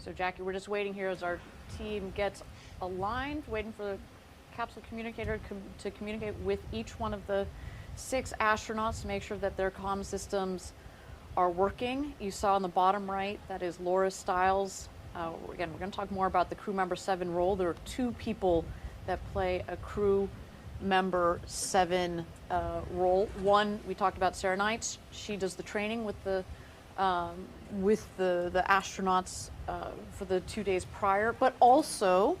So Jackie, we're just waiting here as our team gets aligned, waiting for the capsule communicator to communicate with each one of the 6 astronauts to make sure that their comm systems are working. You saw on the bottom right, that is Laura Stiles. Again, we're going to talk more about the crew member 7 role. There are 2 people that play a crew member 7 role. One, we talked about Sarah Knights. She does the training with the astronauts for the 2 days prior, but also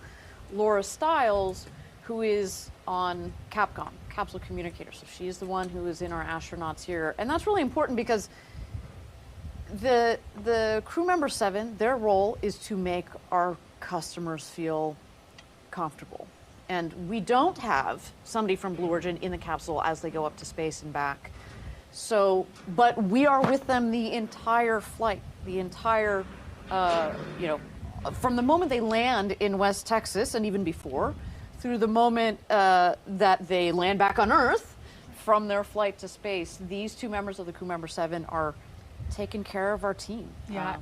Laura Stiles, who is on Capcom, Capsule Communicator. So she's the one who is in our astronauts here. And that's really important because the crew member 7, their role is to make our customers feel comfortable. And we don't have somebody from Blue Origin in the capsule as they go up to space and back. So, but we are with them the entire flight, the entire, from the moment they land in West Texas and even before, through the moment that they land back on Earth from their flight to space. These 2 members of the crew member 7 are taking care of our team. Yeah,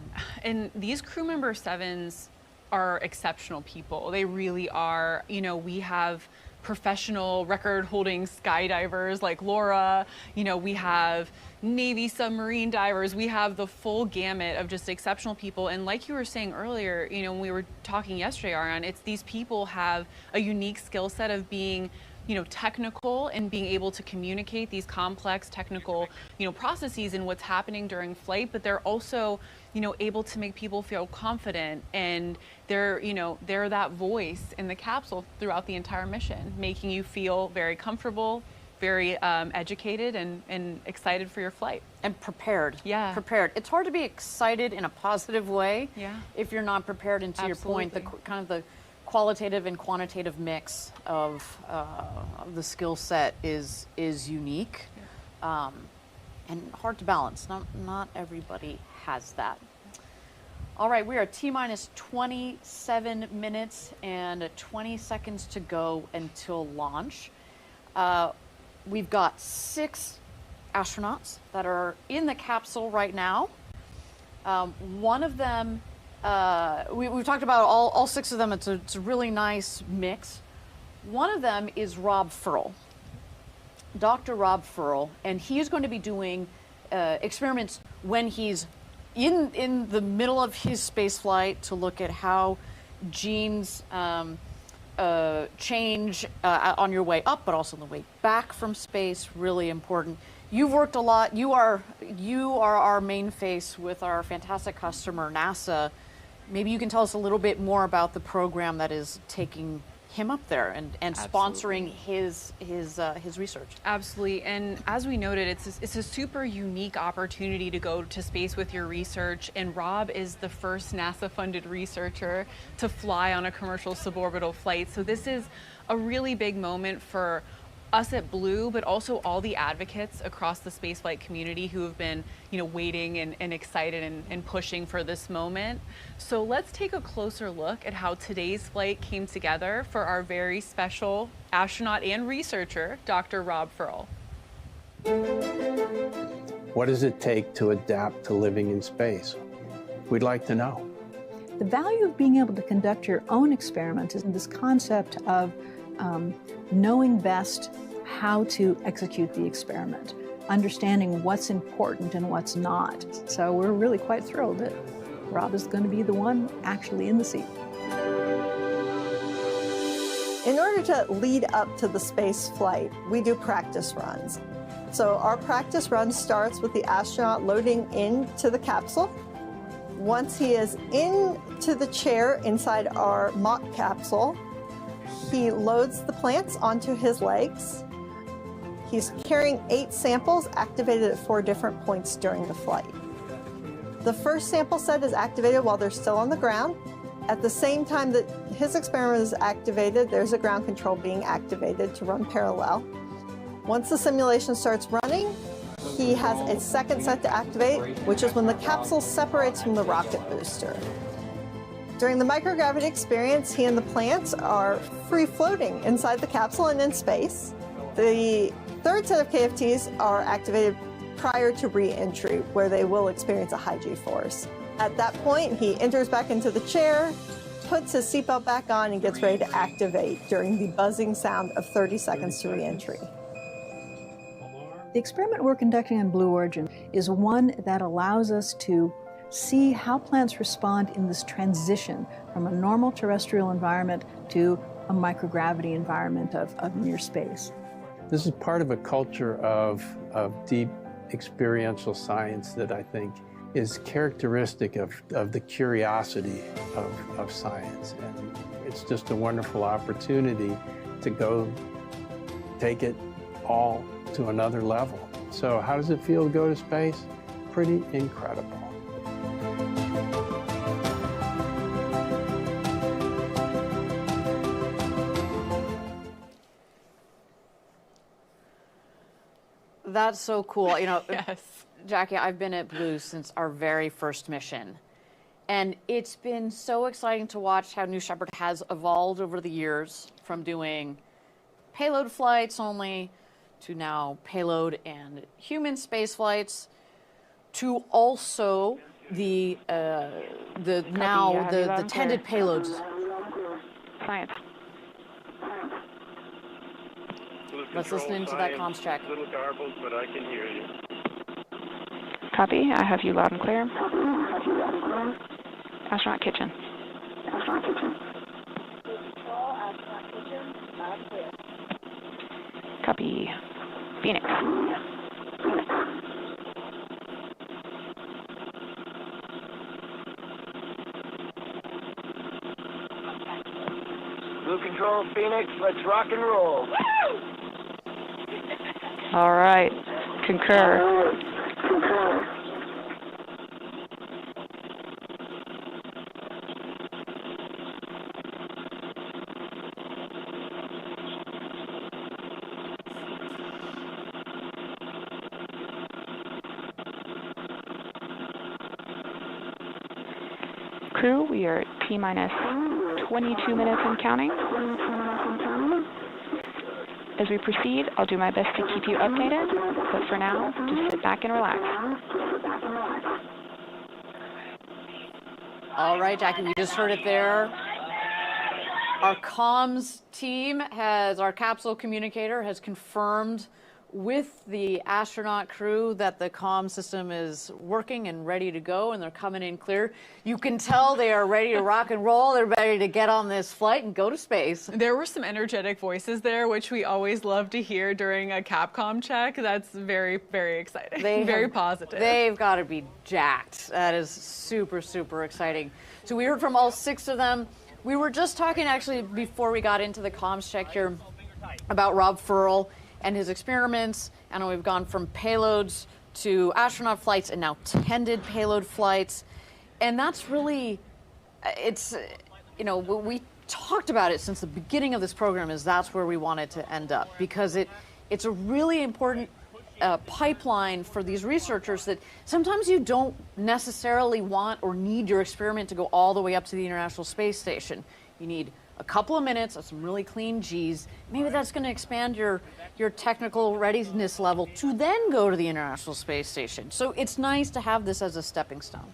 and these crew member 7s are exceptional people. They really are. You know, we have professional record-holding skydivers like Laura. You know, we have Navy submarine divers. We have the full gamut of just exceptional people. And like you were saying earlier, you know, when we were talking yesterday, Ariane, it's these people have a unique skill set of being, you know, technical and being able to communicate these complex technical, you know, processes and what's happening during flight, but they're also, you know, able to make people feel confident, and they're, you know, they're that voice in the capsule throughout the entire mission, making you feel very comfortable, very educated and excited for your flight. And prepared. Yeah. Prepared. It's hard to be excited in a positive way, yeah, if you're not prepared. And to your point, the kind of the qualitative and quantitative mix of the skill set is unique, and hard to balance. Not everybody has that. All right, we are T-minus 27 minutes and 20 seconds to go until launch. We've got 6 astronauts that are in the capsule right now. One of them, we've talked about all 6 of them. It's a really nice mix. One of them is Rob Ferl, Dr. Rob Ferl, and he is going to be doing experiments when he's in the middle of his space flight to look at how genes change on your way up, but also on the way back from space. Really important. You've worked a lot. You are our main face with our fantastic customer, NASA. Maybe you can tell us a little bit more about the program that is taking him up there and sponsoring his research. Absolutely, and as we noted, it's a super unique opportunity to go to space with your research, and Rob is the first NASA-funded researcher to fly on a commercial suborbital flight. So this is a really big moment for us at Blue, but also all the advocates across the spaceflight community who have been, you know, waiting and excited and pushing for this moment. So let's take a closer look at how today's flight came together for our very special astronaut and researcher, Dr. Rob Ferl. What does it take to adapt to living in space? We'd like to know. The value of being able to conduct your own experiment is this concept of knowing best how to execute the experiment, understanding what's important and what's not. So we're really quite thrilled that Rob is going to be the one actually in the seat. In order to lead up to the space flight, we do practice runs. So our practice run starts with the astronaut loading into the capsule. Once he is into the chair inside our mock capsule, he loads the plants onto his legs. He's carrying 8 samples activated at 4 different points during the flight. The first sample set is activated while they're still on the ground. At the same time that his experiment is activated, there's a ground control being activated to run parallel. Once the simulation starts running, he has a second set to activate, which is when the capsule separates from the rocket booster. During the microgravity experience, he and the plants are free floating inside the capsule and in space. The third set of KFTs are activated prior to re-entry, where they will experience a high G-force. At that point, he enters back into the chair, puts his seatbelt back on, and gets ready to activate during the buzzing sound of 30 seconds to reentry. The experiment we're conducting on Blue Origin is one that allows us to see how plants respond in this transition from a normal terrestrial environment to a microgravity environment of near space. This is part of a culture of deep experiential science that I think is characteristic of the curiosity of science. And it's just a wonderful opportunity to go take it all to another level. So how does it feel to go to space? Pretty incredible. That's so cool. You know, Yes. Jackie, I've been at Blue since our very first mission. And it's been so exciting to watch how New Shepard has evolved over the years from doing payload flights only to now payload and human space flights to also the tended payloads. Science. Let's listen into that comms check. A little garbled, but I can hear you. Copy. I have you loud and clear. Astronaut Kitchen. Copy. Phoenix. Blue Control, Phoenix, let's rock and roll. All right. Concur. Crew, we are at T-minus 22 minutes and counting. As we proceed, I'll do my best to keep you updated, but for now, just sit back and relax. All right, Jackie, we just heard it there. Our comms team our capsule communicator has confirmed with the astronaut crew that the comm system is working and ready to go, and they're coming in clear. You can tell they are ready to rock and roll. They're ready to get on this flight and go to space. There were some energetic voices there, which we always love to hear during a Capcom check. That's very, very exciting. Very positive. They've got to be jacked. That is super, super exciting. So we heard from all 6 of them. We were just talking, actually, before we got into the comms check here, about Rob Ferl and his experiments. And we've gone from payloads to astronaut flights and now tended payload flights. And that's really, it's, you know, we talked about it since the beginning of this program, is that's where we wanted to end up, because it's a really important pipeline for these researchers that sometimes you don't necessarily want or need your experiment to go all the way up to the International Space Station. You need a couple of minutes of some really clean G's. Maybe that's going to expand your technical readiness level to then go to the International Space Station. So it's nice to have this as a stepping stone.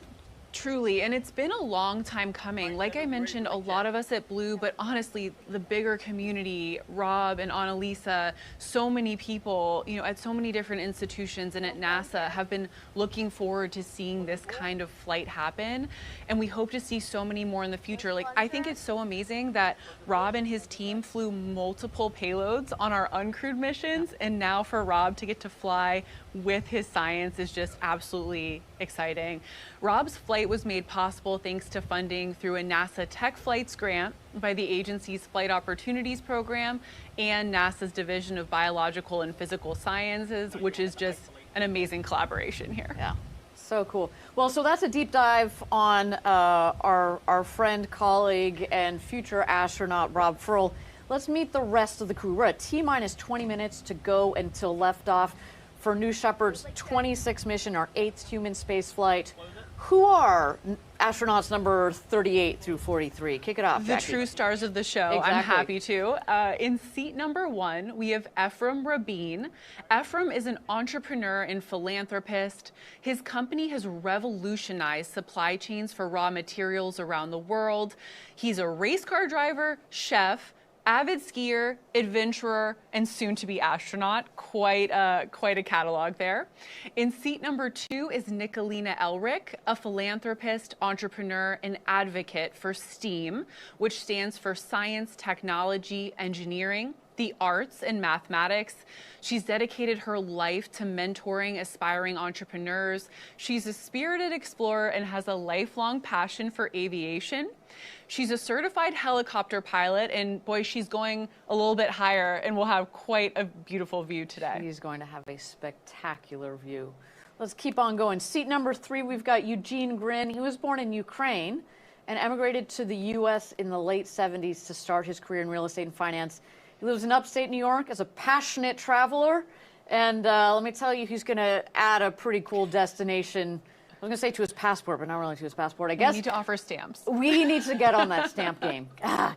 Truly, and it's been a long time coming. Like I mentioned, a lot of us at Blue, but honestly, the bigger community, Rob and Annalisa, so many people, you know, at so many different institutions and at NASA have been looking forward to seeing this kind of flight happen. And we hope to see so many more in the future. Like, I think it's so amazing that Rob and his team flew multiple payloads on our uncrewed missions, and now for Rob to get to fly with his science is just absolutely exciting. Rob's flight was made possible thanks to funding through a NASA Tech Flights grant by the agency's Flight Opportunities Program and NASA's Division of Biological and Physical Sciences, which is just an amazing collaboration here. Yeah, so cool. Well, so that's a deep dive on our friend, colleague, and future astronaut, Rob Ferl. Let's meet the rest of the crew. We're at T-minus 20 minutes to go until liftoff for New Shepard's 26 mission, our 8th human space flight. Who are astronauts number 38 through 43? Kick it off, The Jackie. true stars of the show. Exactly. I'm happy to. In seat number 1, we have Ephraim Rabin. Ephraim is an entrepreneur and philanthropist. His company has revolutionized supply chains for raw materials around the world. He's a race car driver, chef, avid skier, adventurer, and soon-to-be astronaut. Quite a catalog there. In seat number 2 is Nicolina Elrick, a philanthropist, entrepreneur, and advocate for STEAM, which stands for Science, Technology, Engineering, the Arts, and Mathematics. She's dedicated her life to mentoring aspiring entrepreneurs. She's a spirited explorer and has a lifelong passion for aviation. She's a certified helicopter pilot, and boy, she's going a little bit higher, and we'll have quite a beautiful view today. He's going to have a spectacular view. Let's keep on going. Seat number 3, we've got Eugene Grin. He was born in Ukraine and emigrated to the U.S. in the late 70s to start his career in real estate and finance. He lives in upstate New York as a passionate traveler, and let me tell you, he's going to add a pretty cool destination. I was going to say to his passport, but not really to his passport, I guess. We need to offer stamps. We need to get on that stamp game.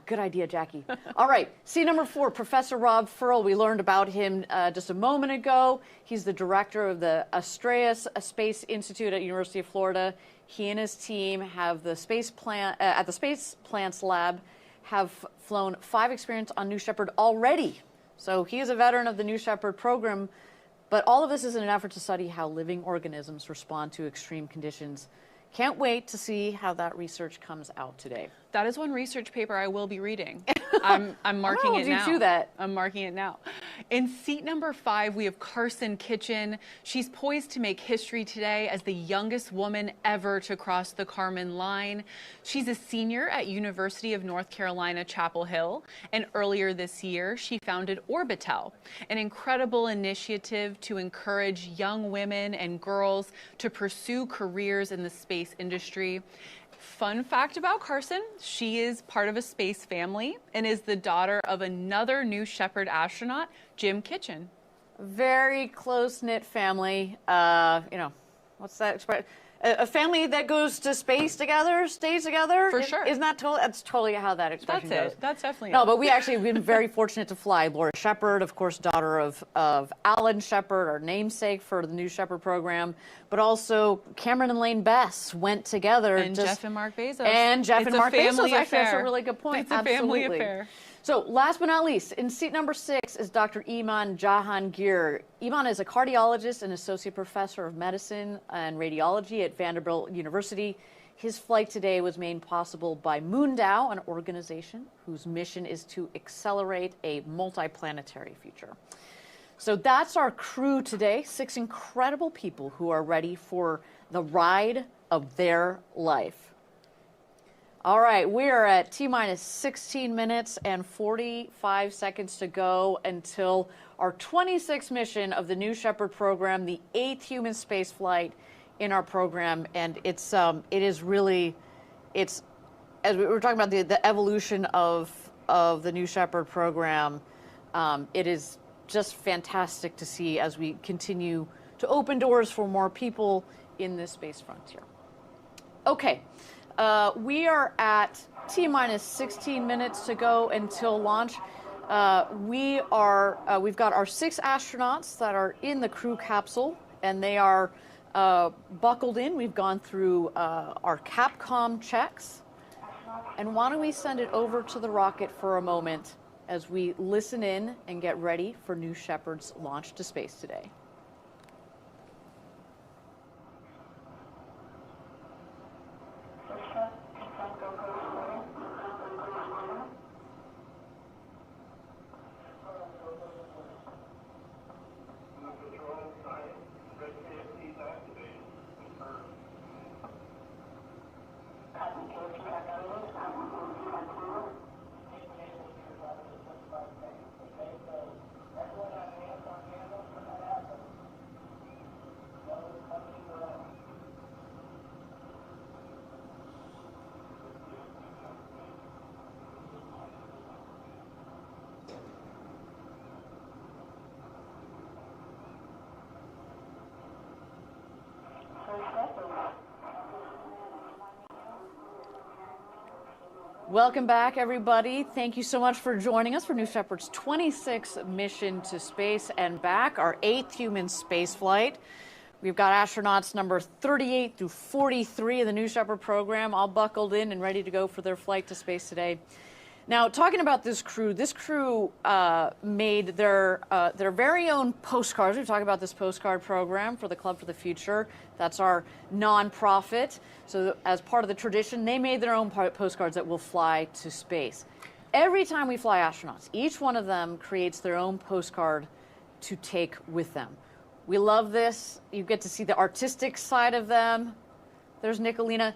Good idea, Jackie. All right, seat number 4, Professor Rob Ferl. We learned about him just a moment ago. He's the director of the Astreus Space Institute at University of Florida. He and his team have the space plant at the Space Plants Lab have flown 5 experiments on New Shepard already. So he is a veteran of the New Shepard program. But all of this is in an effort to study how living organisms respond to extreme conditions. Can't wait to see how that research comes out today. That is one research paper I will be reading. I'm marking it now. Do that. I'm marking it now. In seat number 5, we have Karsen Kitchen. She's poised to make history today as the youngest woman ever to cross the Kármán line. She's a senior at University of North Carolina, Chapel Hill, and earlier this year, she founded Orbitel, an incredible initiative to encourage young women and girls to pursue careers in the space industry. Fun fact about Karsen, she is part of a space family and is the daughter of another New Shepard astronaut, Jim Kitchen. Very close-knit family. What's that expression? A family that goes to space together, stays together. For sure. Isn't that totally? That's totally how that expression goes. That's definitely No, it. but we actually have been very fortunate to fly Laura Shepard, of course, daughter of Alan Shepard, our namesake for the New Shepard program, but also Cameron and Lane Bess went together. And Jeff and Mark Bezos. And Jeff and Mark Bezos. Family Actually, affair. that's a really good point. It's a family Absolutely. affair. So last but not least, in seat number 6 is Dr. Eiman Jahangir. Eiman is a cardiologist and associate professor of medicine and radiology at Vanderbilt University. His flight today was made possible by Moondow, an organization whose mission is to accelerate a multiplanetary future. So that's our crew today, 6 incredible people who are ready for the ride of their life. All right, we are at T-minus 16 minutes and 45 seconds to go until our 26th mission of the New Shepard program, the 8th human space flight in our program. And it is really, as we were talking about the evolution of the New Shepard program, it is just fantastic to see as we continue to open doors for more people in this space frontier. Okay. We are at T-minus 16 minutes to go until launch. We've got our 6 astronauts that are in the crew capsule, and they are buckled in. We've gone through our Capcom checks. And why don't we send it over to the rocket for a moment as we listen in and get ready for New Shepard's launch to space today. Welcome back, everybody. Thank you so much for joining us for New Shepard's 26th mission to space and back, our 8th human space flight. We've got astronauts number 38 through 43 of the New Shepard program, all buckled in and ready to go for their flight to space today. Now, talking about this crew made their very own postcards. We've talked about this postcard program for the Club for the Future. That's our nonprofit. So as part of the tradition, they made their own postcards that will fly to space. Every time we fly astronauts, each one of them creates their own postcard to take with them. We love this. You get to see the artistic side of them. There's Nicolina.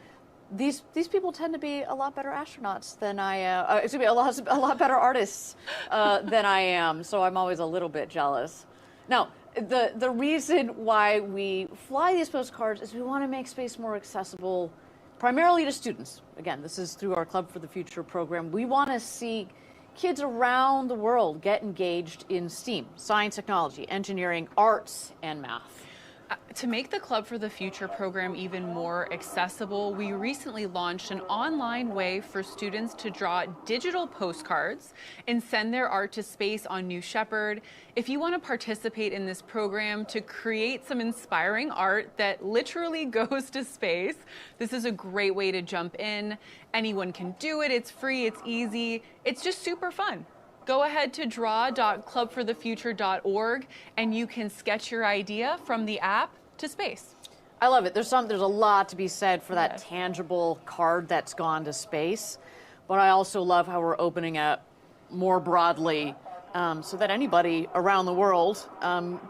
These people tend to be a lot better astronauts than I am. A lot better artists than I am. So I'm always a little bit jealous. Now, the reason why we fly these postcards is we want to make space more accessible, primarily to students. Again, this is through our Club for the Future program. We want to see kids around the world get engaged in STEAM, science, technology, engineering, arts, and math. To make the Club for the Future program even more accessible, we recently launched an online way for students to draw digital postcards and send their art to space on New Shepard. If you want to participate in this program to create some inspiring art that literally goes to space, this is a great way to jump in. Anyone can do it. It's free. It's easy. It's just super fun. Go ahead to draw.clubforthefuture.org and you can sketch your idea from the app to space. I love it. There's a lot to be said for that tangible card that's gone to space, but I also love how we're opening up more broadly so that anybody around the world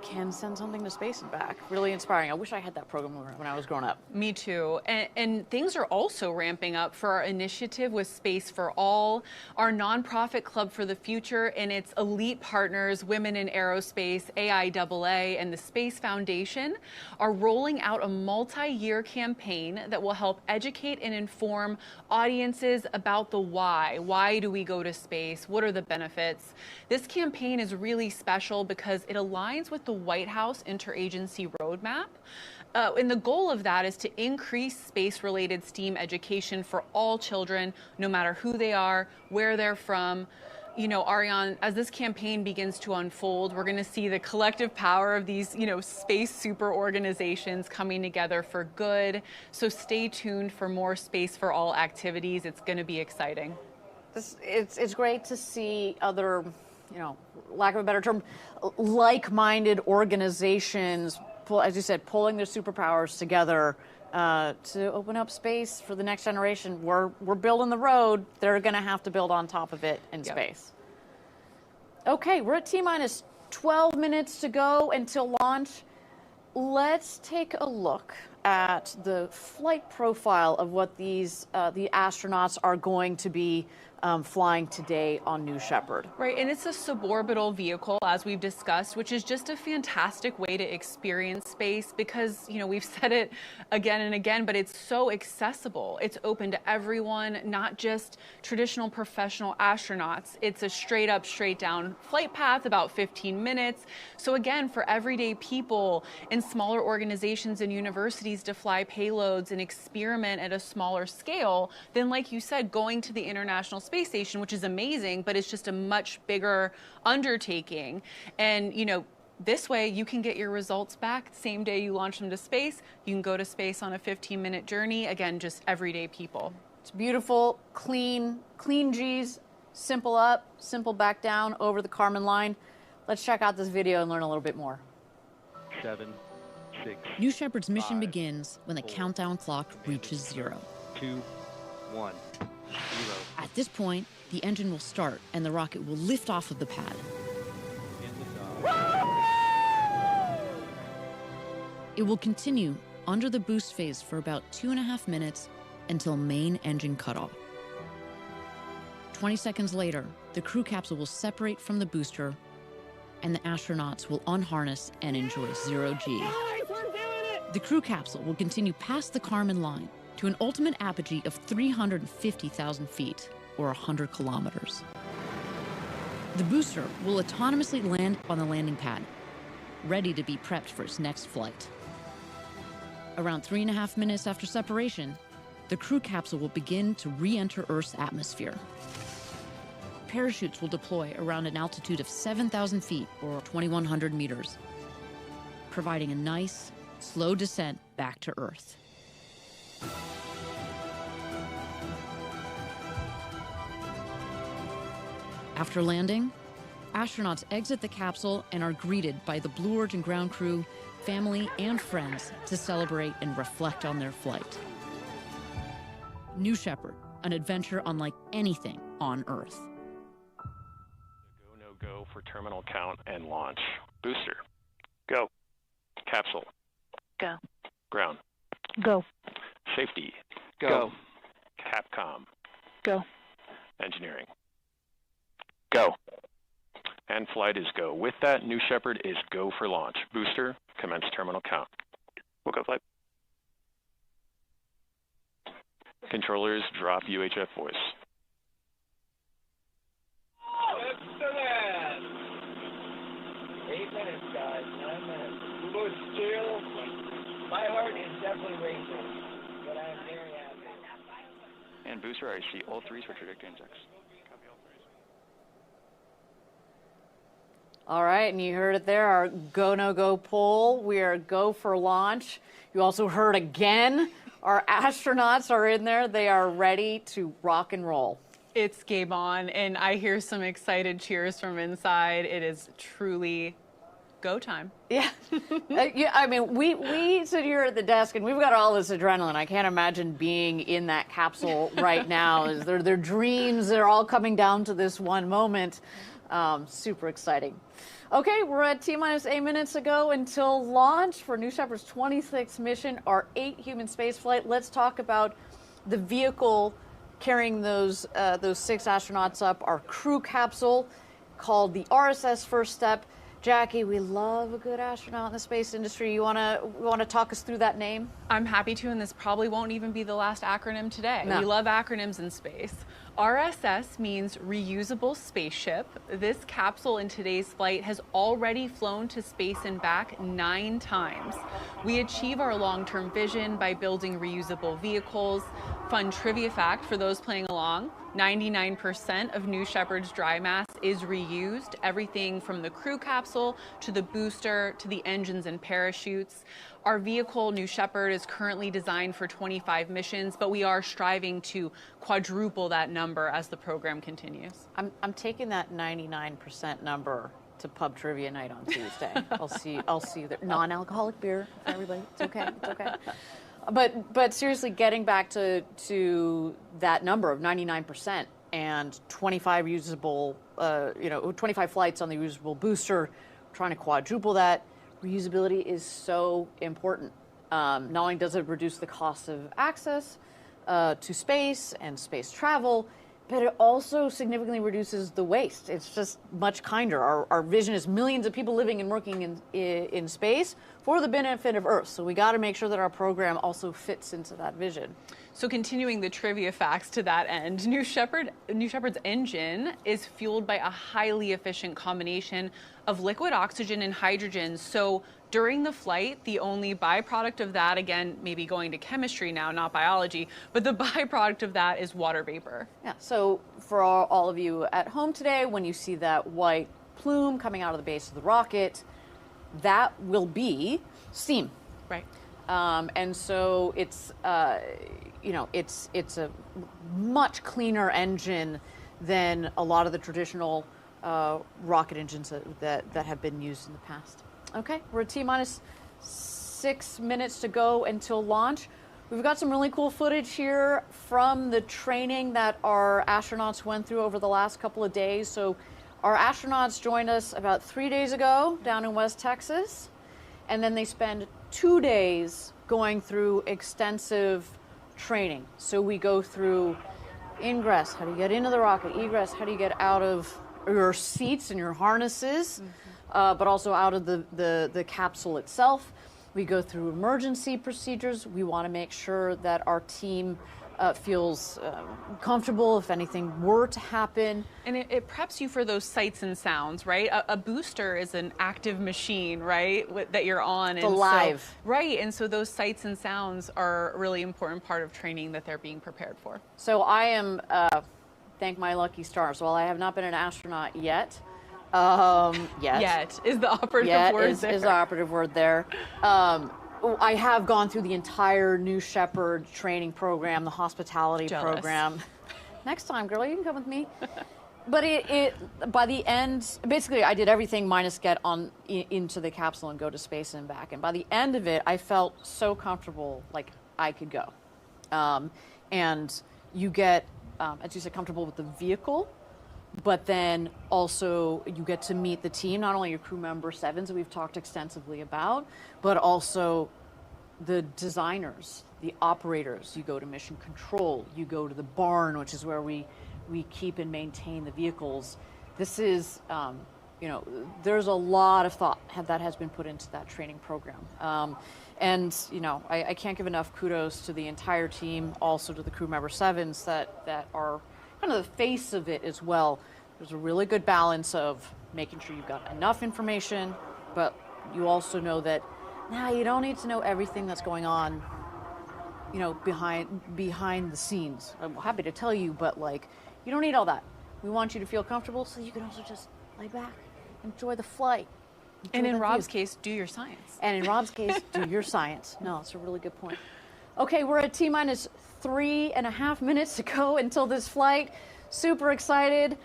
can send something to space and back. Really inspiring. I wish I had that program when I was growing up. Me too. And things are also ramping up for our initiative with Space for All, our nonprofit Club for the Future, and its elite partners, Women in Aerospace, AIAA, and the Space Foundation, are rolling out a multi-year campaign that will help educate and inform audiences about the why. Why do we go to space? What are the benefits? This campaign is really special because it aligns with the White House Interagency Roadmap. And the goal of that is to increase space-related STEAM education for all children, no matter who they are, where they're from. You know, Ariane, as this campaign begins to unfold, we're going to see the collective power of these, space super organizations coming together for good. So stay tuned for more Space for All activities. It's going to be exciting. It's great to see other, lack of a better term, like-minded organizations, as you said, pulling their superpowers together to open up space for the next generation. We're building the road. They're going to have to build on top of it in space. Okay, we're at T-minus 12 minutes to go until launch. Let's take a look at the flight profile of what the astronauts are going to be flying today on New Shepard. Right, and it's a suborbital vehicle, as we've discussed, which is just a fantastic way to experience space because, we've said it again and again, but it's so accessible. It's open to everyone, not just traditional professional astronauts. It's a straight up, straight down flight path, about 15 minutes. So again, for everyday people in smaller organizations and universities to fly payloads and experiment at a smaller scale than, like you said, going to the International Space Station, which is amazing, but it's just a much bigger undertaking. And, this way you can get your results back same day you launch them to space. You can go to space on a 15-minute journey. Again, just everyday people. It's beautiful, clean G's, simple up, simple back down over the Kármán line. Let's check out this video and learn a little bit more. 7, 6. New Shepard's mission 5, begins when the 4, countdown clock reaches 0. 2, 1, 0. At this point, the engine will start and the rocket will lift off of the pad. It will continue under the boost phase for about 2.5 minutes until main engine cutoff. 20 seconds later, the crew capsule will separate from the booster and the astronauts will unharness and enjoy 0G. The crew capsule will continue past the Kármán line to an ultimate apogee of 350,000 feet, or 100 kilometers. The booster will autonomously land on the landing pad, ready to be prepped for its next flight. Around 3.5 minutes after separation, the crew capsule will begin to re-enter Earth's atmosphere. Parachutes will deploy around an altitude of 7,000 feet or 2,100 meters, providing a nice, slow descent back to Earth. After landing, astronauts exit the capsule and are greeted by the Blue Origin ground crew, family, and friends to celebrate and reflect on their flight. New Shepard, an adventure unlike anything on Earth. Go, no go for terminal count and launch. Booster. Go. Capsule. Go. Ground. Go. Safety. Go. Capcom. Go. Engineering. Go. And flight is go. With that, New Shepard is go for launch. Booster, commence terminal count. We'll go flight. Controllers, drop UHF voice. Excellent! 8 minutes, guys. 9 minutes. Kubo still. My heart is definitely racing, but I'm very happy. And booster, I see all 3s for trajectory injects. All right, and you heard it there, our go, no go poll. We are go for launch. You also heard again, our astronauts are in there. They are ready to rock and roll. It's game on, and I hear some excited cheers from inside. It is truly go time. Yeah. Yeah, I mean, we sit here at the desk and we've got all this adrenaline. I can't imagine being in that capsule right now. Is their dreams, they're all coming down to this one moment. Super exciting. Okay, we're at T-minus 8 minutes ago until launch for New Shepard's 26th mission, our 8 human space flight. Let's talk about the vehicle carrying those 6 astronauts up, our crew capsule called the RSS First Step. Jackie, we love a good astronaut in the space industry. You wanna talk us through that name? I'm happy to, and this probably won't even be the last acronym today. No. We love acronyms in space. RSS means reusable spaceship. This capsule in today's flight has already flown to space and back 9 times. We achieve our long-term vision by building reusable vehicles. Fun trivia fact for those playing along, 99% of New Shepard's dry mass is reused, everything from the crew capsule to the booster to the engines and parachutes. Our vehicle, New Shepard, is currently designed for 25 missions, but we are striving to quadruple that number as the program continues. I'm taking that 99% number to pub trivia night on Tuesday. I'll see you there. Non-alcoholic beer for everybody. It's okay. It's okay. But seriously, getting back to that number of 99% and 25 usable, 25 flights on the usable booster, trying to quadruple that. Reusability is so important. Not only does it reduce the cost of access to space and space travel, but it also significantly reduces the waste. It's just much kinder. Our vision is millions of people living and working in space for the benefit of Earth. So we got to make sure that our program also fits into that vision. So continuing the trivia facts to that end, New Shepard's engine is fueled by a highly efficient combination of liquid oxygen and hydrogen. So during the flight, the only byproduct of that, again, maybe going to chemistry now, not biology, but the byproduct of that is water vapor. Yeah, so for all of you at home today, when you see that white plume coming out of the base of the rocket, that will be steam. Right. And so it's, it's a much cleaner engine than a lot of the traditional rocket engines that have been used in the past. Okay, we're at T-minus 6 minutes to go until launch. We've got some really cool footage here from the training that our astronauts went through over the last couple of days. So our astronauts joined us about 3 days ago down in West Texas, and then they spend 2 days going through extensive training. So we go through ingress, how do you get into the rocket, egress, how do you get out of your seats and your harnesses, but also out of the capsule itself. We go through emergency procedures. We want to make sure that our team feels comfortable if anything were to happen. And it preps you for those sights and sounds, right? A booster is an active machine, right, that you're on. It's alive. Right, and so those sights and sounds are a really important part of training that they're being prepared for. So I am, thank my lucky stars, while I have not been an astronaut yet, Yet is the operative word there. Is the operative word there. I have gone through the entire New Shepard training program, the hospitality program. Next time, girl, you can come with me. But by the end, basically I did everything minus get into the capsule and go to space and back. And by the end of it, I felt so comfortable, like I could go. And you get, as you said, comfortable with the vehicle, but then also you get to meet the team, not only your crew member 7s that we've talked extensively about, but also the designers, the operators. You go to mission control, you go to the barn, which is where we keep and maintain the vehicles. This is, you know, there's a lot of thought that has been put into that training program. And, you know, I can't give enough kudos to the entire team, also to the crew member 7s that are kind of the face of it as well. There's a really good balance of making sure you've got enough information, but you also know that you don't need to know everything that's going on, you know, behind the scenes. I'm happy to tell you, but like, you don't need all that. We want you to feel comfortable so you can also just lay back, enjoy the flight. And in Rob's case, do your science. And in Rob's case, do your science. No, that's a really good point. Okay, we're at T-minus 3.5 minutes to go until this flight. Super excited.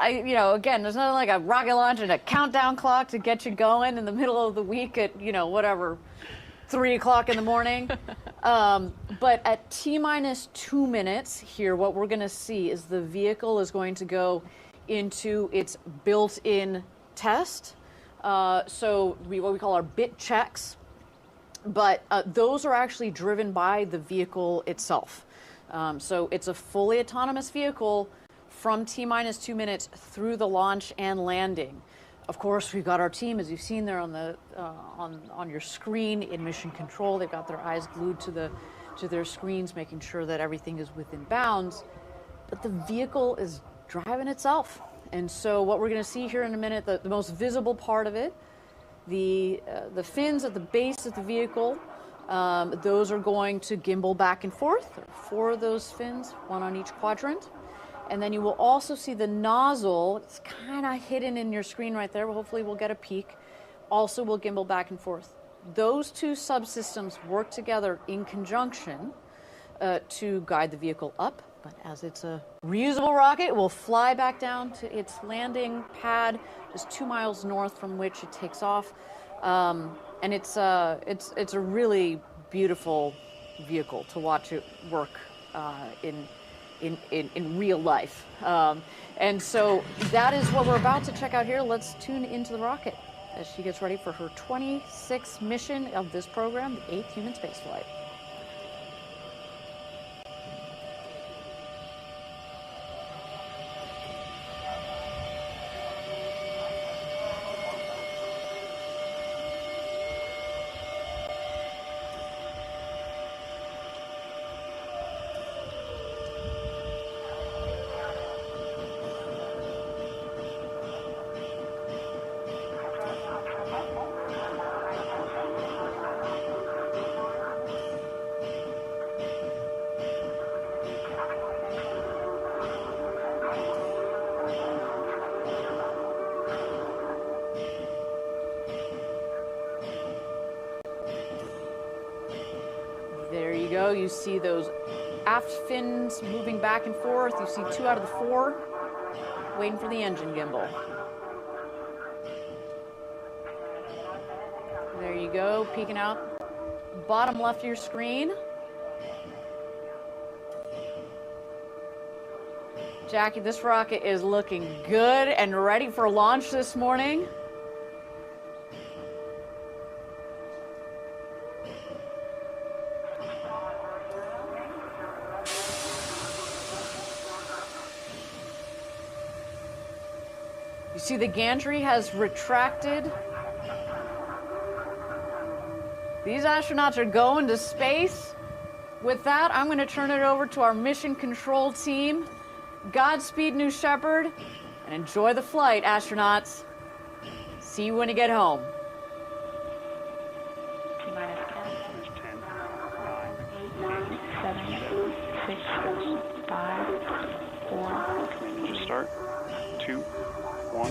You know, again, there's nothing like a rocket launch and a countdown clock to get you going in the middle of the week at, you know, whatever, 3 o'clock in the morning. But at T-minus 2 minutes here, what we're going to see is the vehicle is going to go into its built-in test. So what we call our bit checks. But those are actually driven by the vehicle itself. So it's a fully autonomous vehicle from T-minus 2 minutes through the launch and landing. Of course, we've got our team, as you've seen there on the on your screen in mission control. They've got their eyes glued to their screens, making sure that everything is within bounds. But the vehicle is driving itself. And so what we're going to see here in a minute, the most visible part of it, the fins at the base of the vehicle, those are going to gimbal back and forth. There are 4 of those fins, 1 on each quadrant. And then you will also see the nozzle. It's kind of hidden in your screen right there. Hopefully we'll get a peek. Also will gimbal back and forth. Those 2 subsystems work together in conjunction to guide the vehicle up. But as it's a reusable rocket, it will fly back down to its landing pad, just 2 miles north from which it takes off. And it's a really beautiful vehicle to watch it work in real life. And so that is what we're about to check out here. Let's tune into the rocket as she gets ready for her 26th mission of this program, the 8th human spaceflight. There you go. You see those aft fins moving back and forth. You see 2 out of the 4 waiting for the engine gimbal. There you go, peeking out bottom left of your screen. Jackie, this rocket is looking good and ready for launch this morning. You see the gantry has retracted. These astronauts are going to space. With that, I'm going to turn it over to our mission control team. Godspeed, New Shepard, and enjoy the flight, astronauts. See you when you get home. T-minus 10, 9, 7, 6, 5, 4. Just start. 2, 1.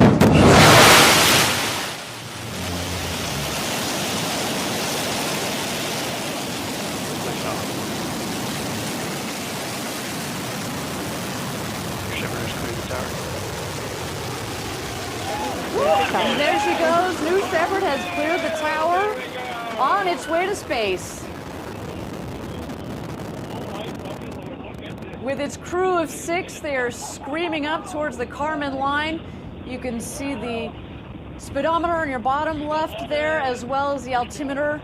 Lift off. Shepard has cleared the tower. And there she goes. New Shepard has cleared the tower on its way to space. With its crew of 6, they are screaming up towards the Kármán line. You can see the speedometer on your bottom left there, as well as the altimeter.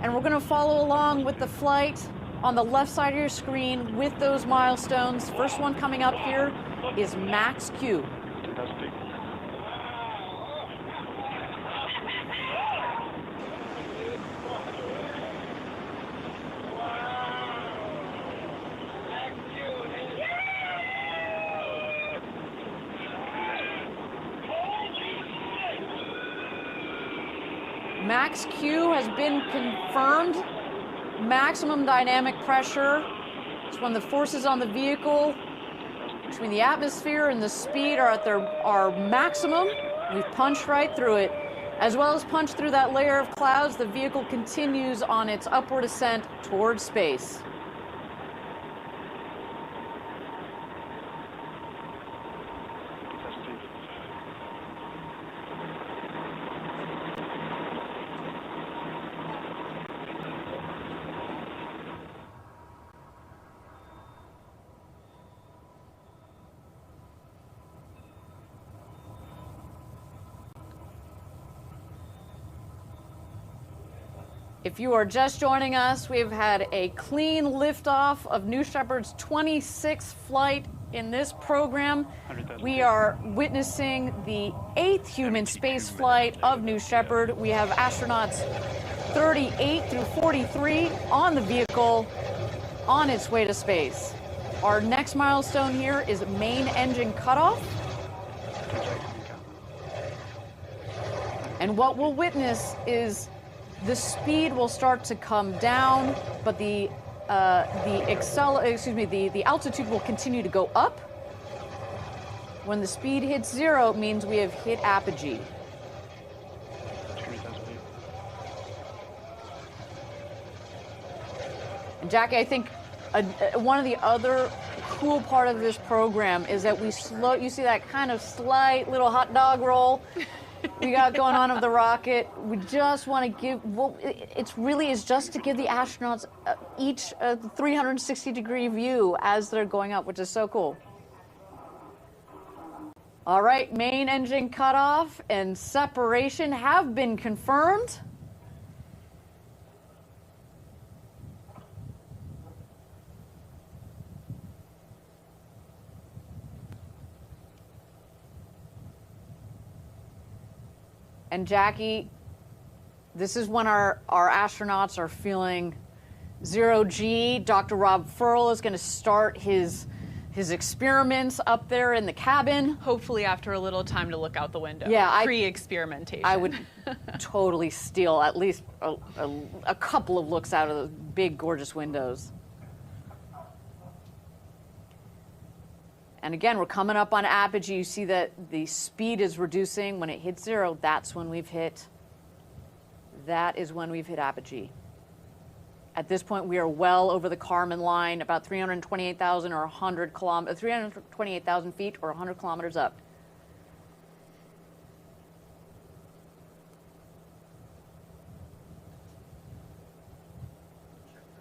And we're going to follow along with the flight on the left side of your screen with those milestones. First one coming up here is Max Q. Max Q has been confirmed. Maximum dynamic pressure. It's when the forces on the vehicle between the atmosphere and the speed are at our maximum. We've punched right through it. As well as punched through that layer of clouds, the vehicle continues on its upward ascent towards space. If you are just joining us, we've had a clean liftoff of New Shepard's 26th flight in this program. We are witnessing the 8th human space flight of New Shepard. We have astronauts 38 through 43 on the vehicle on its way to space. Our next milestone here is main engine cutoff. And what we'll witness is the speed will start to come down, but the altitude will continue to go up. When the speed hits 0, it means we have hit apogee. And Jackie, I think one of the other cool part of this program is that you see that kind of slight little hot dog roll we got going on of the rocket. We just want to give, it's really is just to give the astronauts each a 360-degree view as they're going up, which is so cool. All right, main engine cutoff and separation have been confirmed. And Jackie, this is when our astronauts are feeling 0G. Dr. Rob Ferl is going to start his experiments up there in the cabin. Hopefully after a little time to look out the window. Yeah, pre-experimentation. I would totally steal at least a couple of looks out of those big, gorgeous windows. And again, we're coming up on apogee. You see that the speed is reducing. When it hits 0, that's when we've hit. That is when we've hit apogee. At this point, we are well over the Kármán line, about 328,000 or 328,000 feet or 100 kilometers up.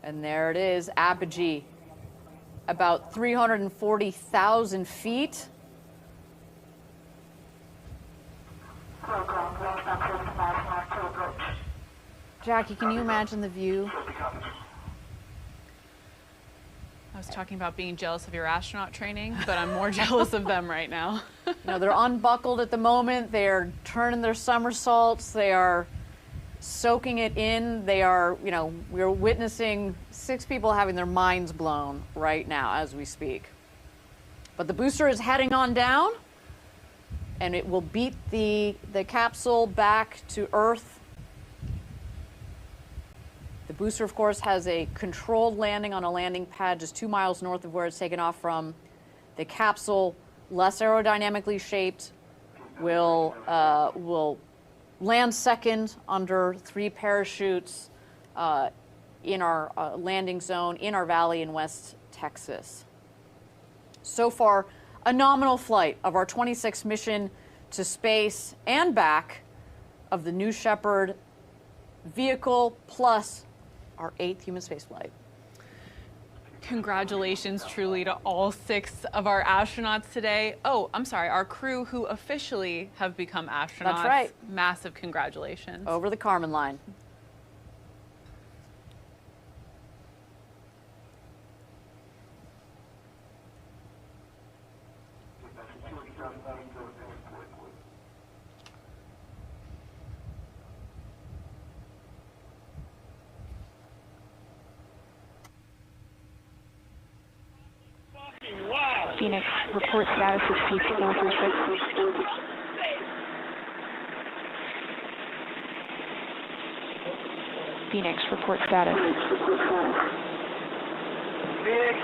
And there it is, apogee. About 340,000 feet. Jackie, can you imagine the view? I was talking about being jealous of your astronaut training, but I'm more jealous of them right now. You know, they're unbuckled at the moment. They're turning their somersaults. They are soaking it in. They are, you know, we're witnessing 6 people having their minds blown right now as we speak. But the booster is heading on down, and it will beat the capsule back to Earth. The booster, of course, has a controlled landing on a landing pad just 2 miles north of where it's taken off from. The capsule, less aerodynamically shaped, will land second under 3 parachutes in our landing zone in our valley in West Texas. So far, a nominal flight of our 26th mission to space and back of the New Shepard vehicle, plus our 8th human spaceflight. Congratulations truly to all 6 of our astronauts today. Oh, I'm sorry, our crew who officially have become astronauts. That's right. Massive congratulations. Over the Kármán line. Phoenix, report status of peak 436. Phoenix, report status. Phoenix,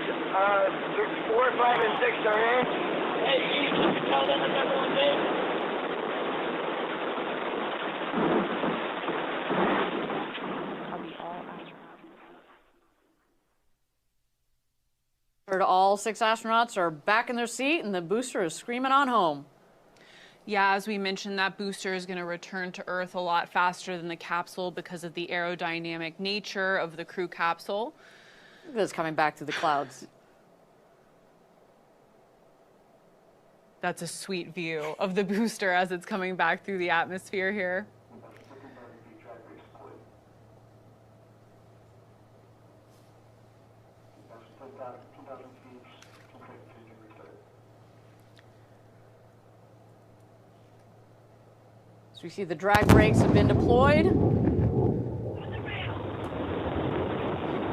4, 5, and 6 are in. Hey, Chief, tell them that everyone's in. All 6 astronauts are back in their seat, and the booster is screaming on home. Yeah, as we mentioned, that booster is going to return to Earth a lot faster than the capsule because of the aerodynamic nature of the crew capsule. It's coming back through the clouds. That's a sweet view of the booster as it's coming back through the atmosphere here. So we see the drag brakes have been deployed.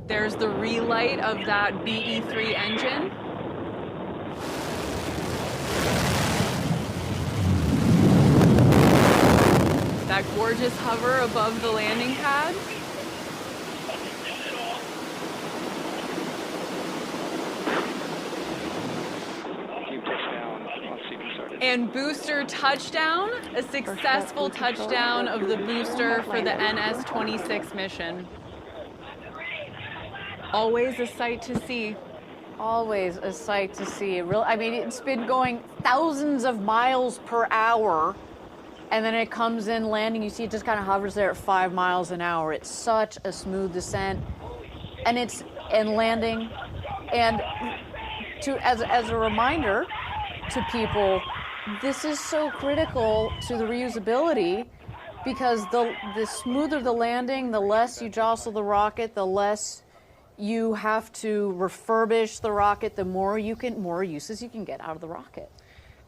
There's the relight of that BE-3 engine. That gorgeous hover above the landing pad. And booster touchdown, a successful touchdown of the booster for the NS-26 mission. Always a sight to see. Always a sight to see. I mean, it's been going thousands of miles per hour, and then it comes in landing. You see it just kind of hovers there at 5 miles an hour. It's such a smooth descent, and landing. And as a reminder to people, this is so critical to the reusability, because the smoother the landing, the less you jostle the rocket, the less you have to refurbish the rocket, the more uses you can get out of the rocket.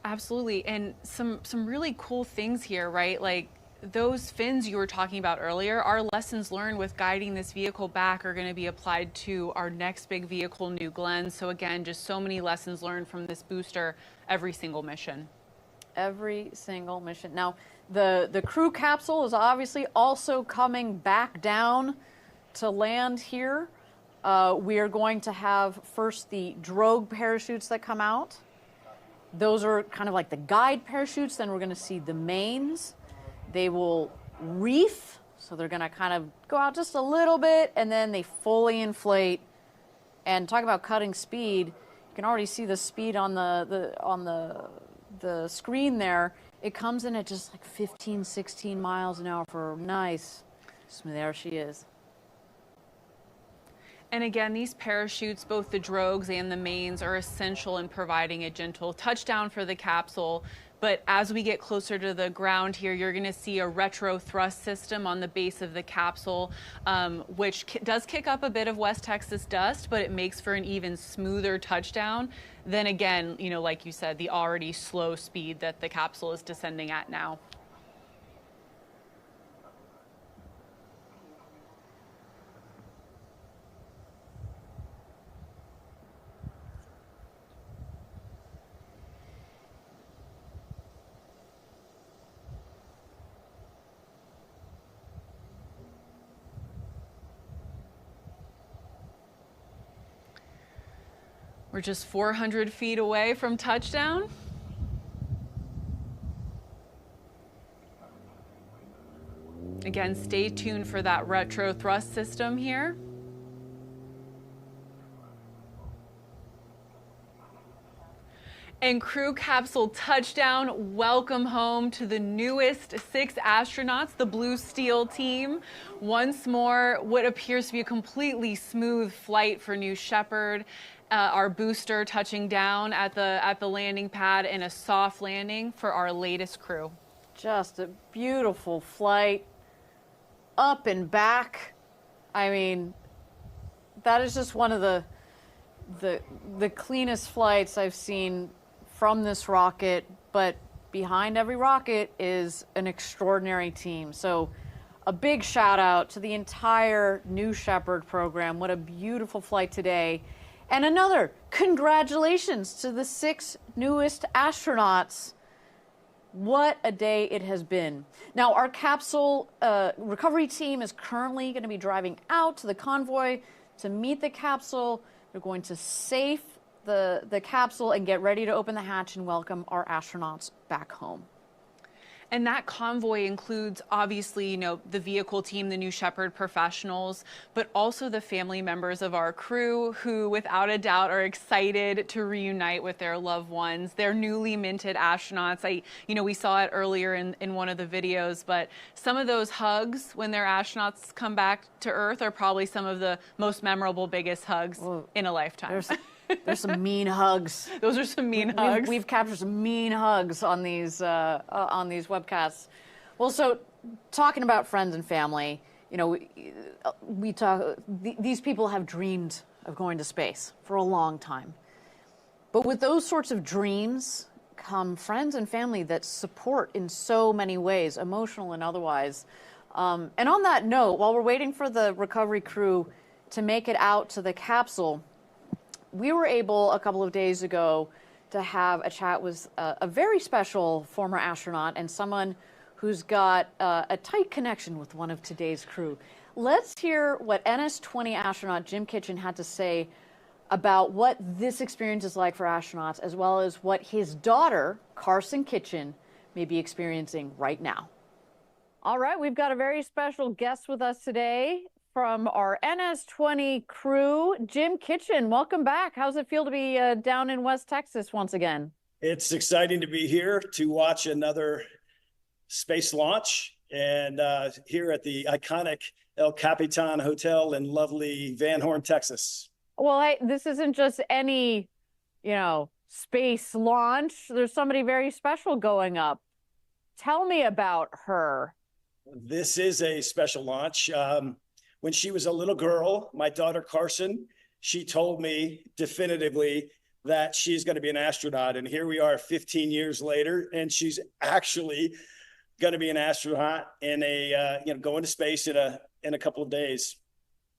Absolutely, and some really cool things here, right? Like those fins you were talking about earlier, our lessons learned with guiding this vehicle back are going to be applied to our next big vehicle, New Glenn. So again, just so many lessons learned from this booster every single mission. Every single mission. Now, the crew capsule is obviously also coming back down to land here. We are going to have first the drogue parachutes that come out. Those are kind of like the guide parachutes. Then we're going to see the mains. They will reef, so they're going to kind of go out just a little bit, and then they fully inflate. And talk about cutting speed. You can already see the speed on the screen there. It comes in at just like 15, 16 miles an hour for nice smooth. There she is. And again, these parachutes, both the drogues and the mains, are essential in providing a gentle touchdown for the capsule. But as we get closer to the ground here, you're going to see a retro thrust system on the base of the capsule, which does kick up a bit of West Texas dust, but it makes for an even smoother touchdown. Then again, you know, like you said, the already slow speed that the capsule is descending at now. We're just 400 feet away from touchdown. Again, stay tuned for that retro thrust system here. And crew capsule touchdown, welcome home to the newest 6 astronauts, the Blue Steel team. Once more, what appears to be a completely smooth flight for New Shepard. Our booster touching down at the landing pad, and a soft landing for our latest crew. Just a beautiful flight, up and back. I mean, that is just one of the cleanest flights I've seen from this rocket, but behind every rocket is an extraordinary team. So a big shout out to the entire New Shepard program. What a beautiful flight today. And another congratulations to the 6 newest astronauts. What a day it has been. Now, our capsule recovery team is currently going to be driving out to the convoy to meet the capsule. They're going to safe the capsule and get ready to open the hatch and welcome our astronauts back home. And that convoy includes, obviously, you know, the vehicle team, the New Shepard professionals, but also the family members of our crew who, without a doubt, are excited to reunite with their loved ones, their newly minted astronauts. We saw it earlier in one of the videos, but some of those hugs when their astronauts come back to Earth are probably some of the most memorable, biggest hugs in a lifetime. There's some mean hugs. Those are some mean hugs. We've captured some mean hugs on these webcasts. Well, so talking about friends and family, you know, we talk. These people have dreamed of going to space for a long time, but with those sorts of dreams come friends and family that support in so many ways, emotional and otherwise. And on that note, while we're waiting for the recovery crew to make it out to the capsule, we were able a couple of days ago to have a chat with a very special former astronaut and someone who's got a tight connection with one of today's crew. Let's hear what NS-20 astronaut Jim Kitchen had to say about what this experience is like for astronauts, as well as what his daughter, Karsen Kitchen, may be experiencing right now. All right, we've got a very special guest with us today from our NS-20 crew, Jim Kitchen. Welcome back. How's it feel to be down in West Texas once again? It's exciting to be here to watch another space launch, and here at the iconic El Capitan Hotel in lovely Van Horn, Texas. Well, hey, this isn't just any, space launch. There's somebody very special going up. Tell me about her. This is a special launch. When she was a little girl, my daughter Karsen, she told me definitively that she's going to be an astronaut. And here we are 15 years later, and she's actually going to be an astronaut in going to space in a couple of days.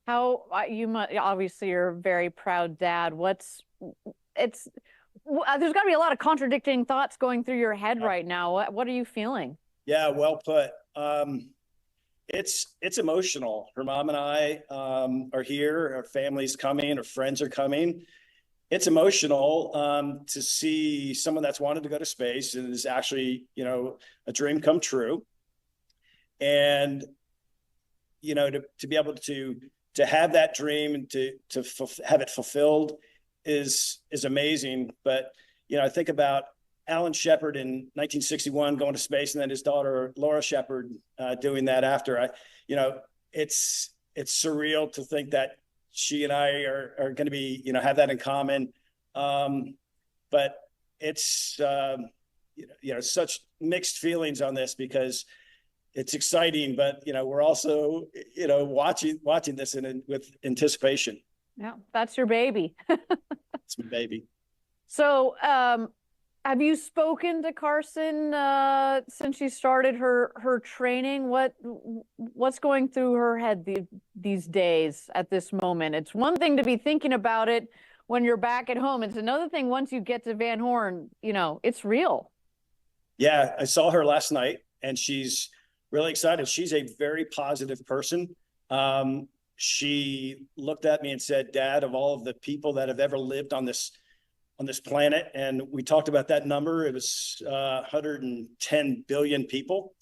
How obviously you're a very proud dad. There's got to be a lot of contradicting thoughts going through your head right now. What are you feeling? Yeah, well put. It's emotional. Her mom and I are here. Our family's coming. Our friends are coming. It's emotional to see someone that's wanted to go to space and is actually, a dream come true. And, to be able to have that dream and to have it fulfilled is amazing. But, I think about Alan Shepard in 1961 going to space, and then his daughter Laura Shepard doing that after. It's surreal to think that she and I are going to be, have that in common. But it's such mixed feelings on this, because it's exciting, but we're also watching this with anticipation. Yeah, that's your baby. It's my baby. So, have you spoken to Karsen since she started her training? What's going through her head these days at this moment? It's one thing to be thinking about it when you're back at home. It's another thing once you get to Van Horn, it's real. Yeah, I saw her last night, and she's really excited. She's a very positive person. She looked at me and said, "Dad, of all of the people that have ever lived on this on this planet. And we talked about that number. It was 110 billion people.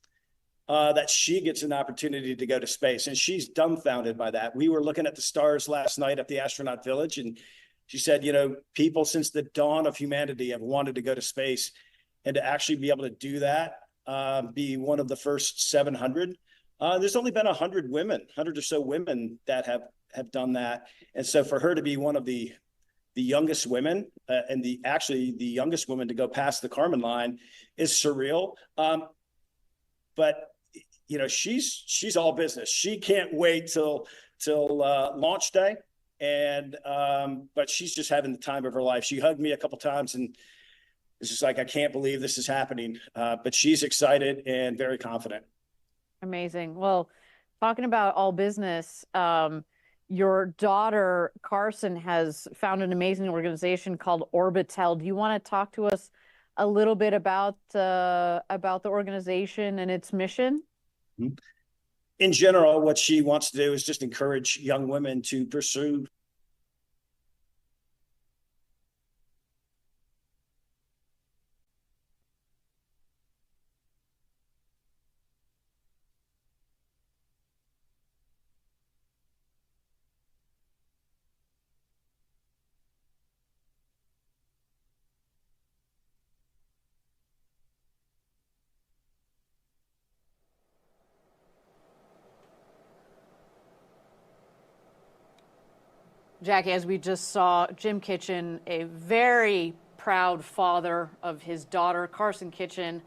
That she gets an opportunity to go to space. And she's dumbfounded by that. We were looking at the stars last night at the astronaut village, and she said, you know, people since the dawn of humanity have wanted to go to space, and to actually be able to do that, be one of the first 700. There's only been 100 women, 100 or so women that have done that. And so for her to be one of the youngest women, and the youngest woman to go past the Kármán line is surreal. But you know, she's all business. She can't wait till launch day, and but she's just having the time of her life. She hugged me a couple times, and it's just like, I can't believe this is happening. But she's excited and very confident. Amazing. Well, talking about all business, your daughter Karsen has found an amazing organization called Orbitel. Do you want to talk to us a little bit about the organization and its mission? In general, what she wants to do is just encourage young women to pursue Jackie, as we just saw, Jim Kitchen, a very proud father of his daughter, Karsen Kitchen,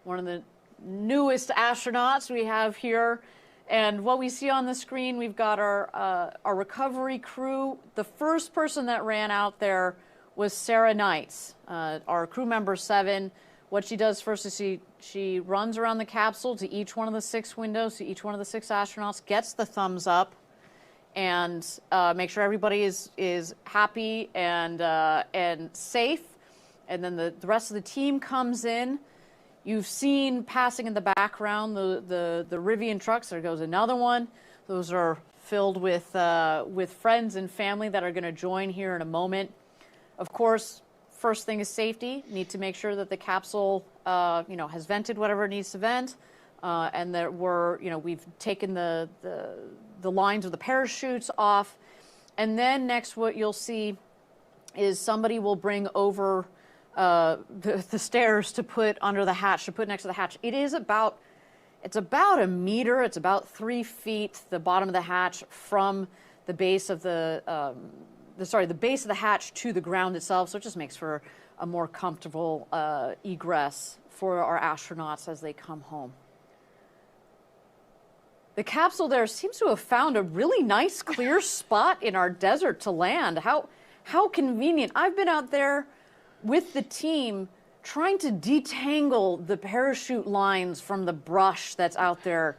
one of the newest astronauts we have here. And what we see on the screen, we've got our recovery crew. The first person that ran out there was Sarah Knights, our crew member 7. What she does first is she runs around the capsule to each one of the 6 windows, to each one of the 6 astronauts, gets the thumbs up, and make sure everybody is happy and safe. And then the rest of the team comes in. You've seen passing in the background the Rivian trucks. There goes another one. Those are filled with friends and family that are going to join here in a moment. Of course, first thing is safety. Need to make sure that the capsule has vented whatever it needs to vent, and that we've taken the lines of the parachutes off. And then next, what you'll see is somebody will bring over the stairs to put under the hatch, to put next to the hatch. It's about a meter. It's about 3 feet, the bottom of the hatch from the base of the base of the hatch to the ground itself. So it just makes for a more comfortable egress for our astronauts as they come home. The capsule there seems to have found a really nice clear spot in our desert to land. How convenient. I've been out there with the team trying to detangle the parachute lines from the brush that's out there.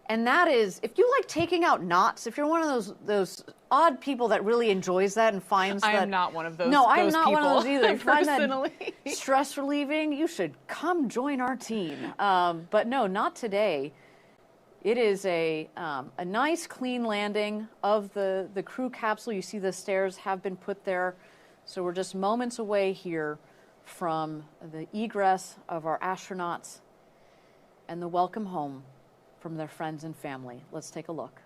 And that is, if you like taking out knots, if you're one of those odd people that really enjoys that and finds that... I am not one of those. No, I'm not one of those either. If you find personally. that stress relieving, you should come join our team. But no, not today. It is a nice, clean landing of the crew capsule. You see the stairs have been put there. So we're just moments away here from the egress of our astronauts and the welcome home from their friends and family. Let's take a look.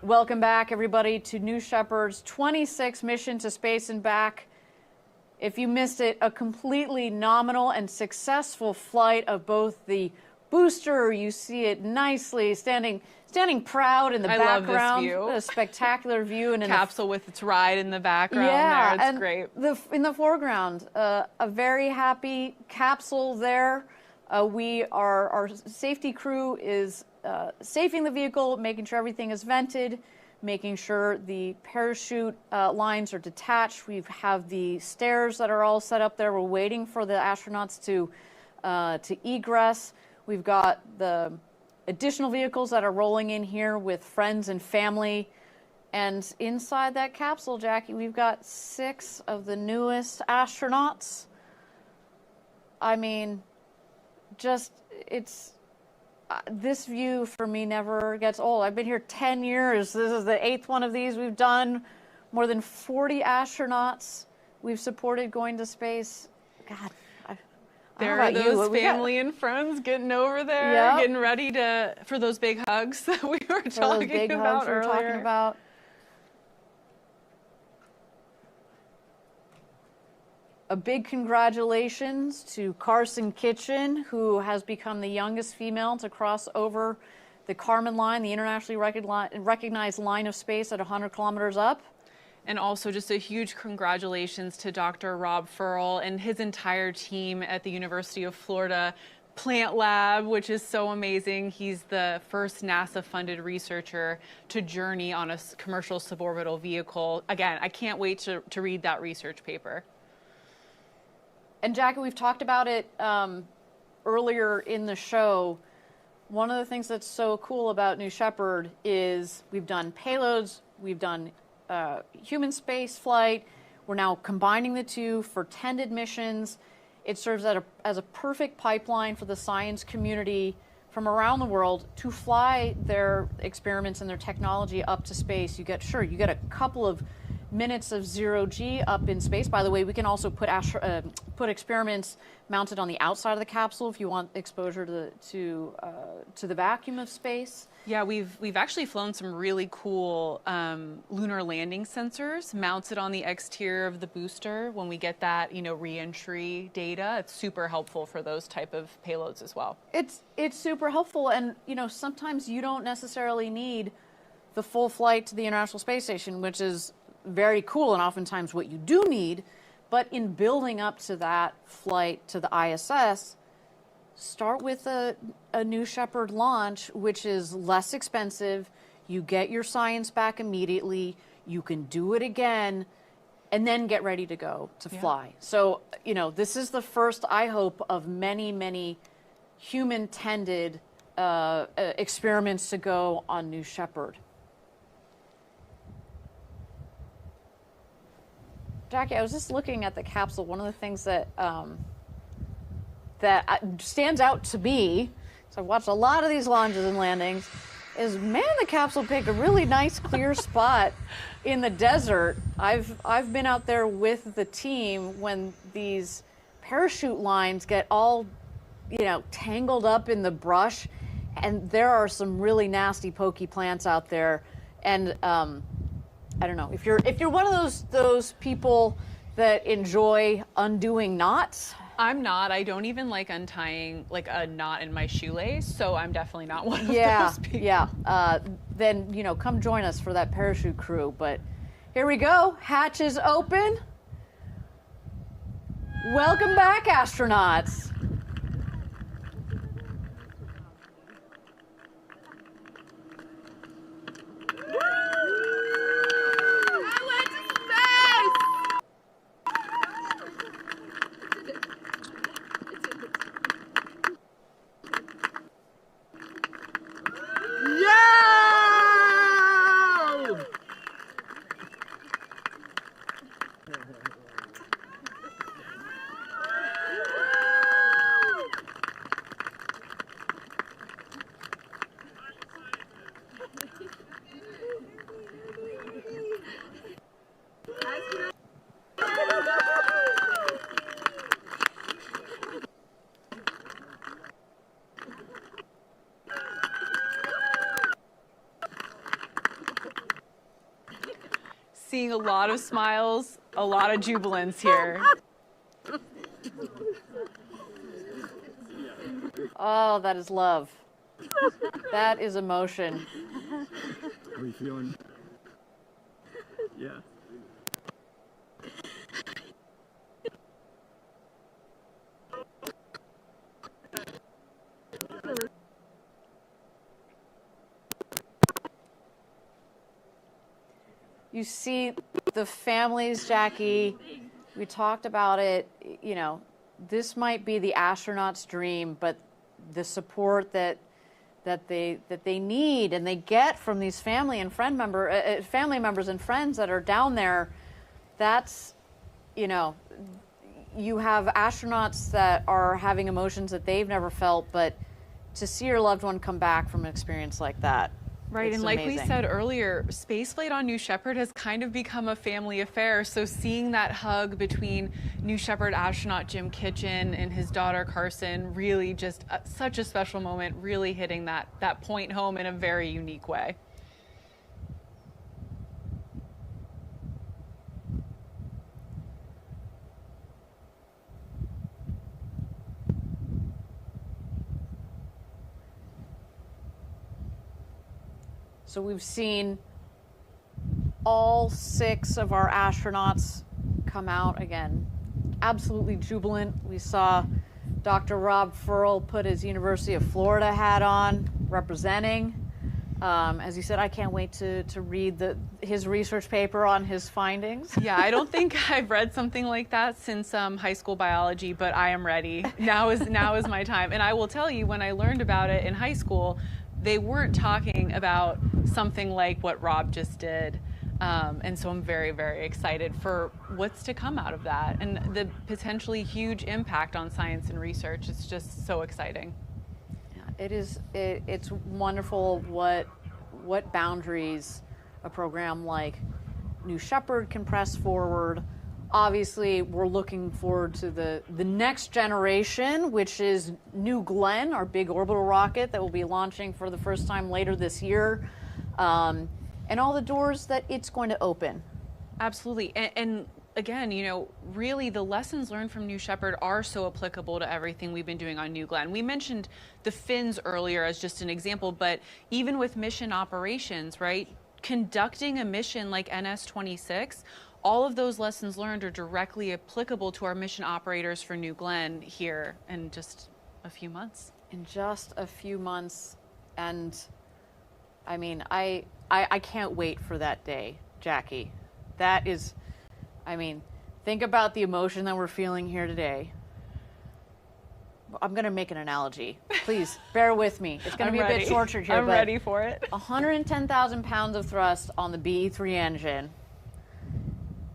Welcome back, everybody, to New Shepard's 26th mission to space and back. If you missed it, a completely nominal and successful flight of both the booster, you see it nicely standing proud in the background. I love this view. A spectacular view. And capsule with its ride in the background yeah, there. It's great. In the foreground, a very happy capsule there. Our safety crew is safing the vehicle, making sure everything is vented, making sure the parachute lines are detached. We have the stairs that are all set up there. We're waiting for the astronauts to egress. We've got the additional vehicles that are rolling in here with friends and family. And inside that capsule, Jackie, we've got 6 of the newest astronauts. I mean, this view for me never gets old. I've been here 10 years. This is the 8th one of these we've done. More than 40 astronauts we've supported going to space. God, there are those family and friends getting over there, getting ready for those big hugs that we were talking about earlier. A big congratulations to Karsen Kitchen, who has become the youngest female to cross over the Kármán line, the internationally recognized line of space at 100 kilometers up. And also just a huge congratulations to Dr. Rob Ferl and his entire team at the University of Florida Plant Lab, which is so amazing. He's the first NASA-funded researcher to journey on a commercial suborbital vehicle. Again, I can't wait to read that research paper. And Jackie, we've talked about it earlier in the show. One of the things that's so cool about New Shepard is we've done payloads, we've done human space flight. We're now combining the two for tended missions. It serves as a perfect pipeline for the science community from around the world to fly their experiments and their technology up to space. You get a couple of minutes of 0G up in space. By the way, we can also put experiments mounted on the outside of the capsule if you want exposure to the vacuum of space. Yeah, we've actually flown some really cool lunar landing sensors mounted on the exterior of the booster. When we get that, re-entry data, it's super helpful for those type of payloads as well. It's super helpful, and sometimes you don't necessarily need the full flight to the International Space Station, which is very cool and oftentimes what you do need. But in building up to that flight to the ISS, start with a New Shepard launch, which is less expensive. You get your science back immediately. You can do it again, and then get ready to go to fly. So, this is the first, I hope, of many, many human-tended experiments to go on New Shepard. Jackie, I was just looking at the capsule. One of the things that stands out to me, so I've watched a lot of these launches and landings, is, man, the capsule picked a really nice clear spot in the desert. I've been out there with the team when these parachute lines get all, tangled up in the brush, and there are some really nasty pokey plants out there. And I don't know, if you're one of those people that enjoy undoing knots. I'm not. I don't even like untying like a knot in my shoelace, so I'm definitely not one of those people. Yeah. Then come join us for that parachute crew. But here we go. Hatches open. Welcome back, astronauts. seeing a lot of smiles, a lot of jubilance here. Oh, that is love. That is emotion. How are you feeling? Yeah. You see the families, Jackie, we talked about it, you know, this might be the astronauts' dream, but the support that they need and they get from these family members and friends that are down there, that's, you know, you have astronauts that are having emotions that they've never felt, but to see your loved one come back from an experience like that. Right, it's and like amazing. we said earlier, spaceflight on New Shepard has kind of become a family affair. So seeing that hug between New Shepard astronaut Jim Kitchen and his daughter Karsen, really just such a special moment, really hitting that point home in a very unique way. So we've seen all 6 of our astronauts come out again, absolutely jubilant. We saw Dr. Rob Ferl put his University of Florida hat on, representing. As you said, I can't wait to read his research paper on his findings. Yeah, I don't think I've read something like that since high school biology, but I am ready. Now is my time. And I will tell you, when I learned about it in high school, they weren't talking about something like what Rob just did. And so I'm very, very excited for what's to come out of that and the potentially huge impact on science and research. It's just so exciting. Yeah, it is. It's wonderful what boundaries a program like New Shepard can press forward. Obviously, we're looking forward to the next generation, which is New Glenn, our big orbital rocket that will be launching for the first time later this year, and all the doors that it's going to open. Absolutely. And again, you know, really the lessons learned from New Shepard are so applicable to everything we've been doing on New Glenn. We mentioned the fins earlier as just an example, but even with mission operations, right? Conducting a mission like NS-26, all of those lessons learned are directly applicable to our mission operators for New Glenn here in just a few months. In just a few months. And I mean, I can't wait for that day, Jackie. That is, I mean, think about the emotion that we're feeling here today. I'm going to make an analogy. Please, bear with me. It's going to be a bit tortured here. I'm ready for it. 110,000 pounds of thrust on the BE-3 engine.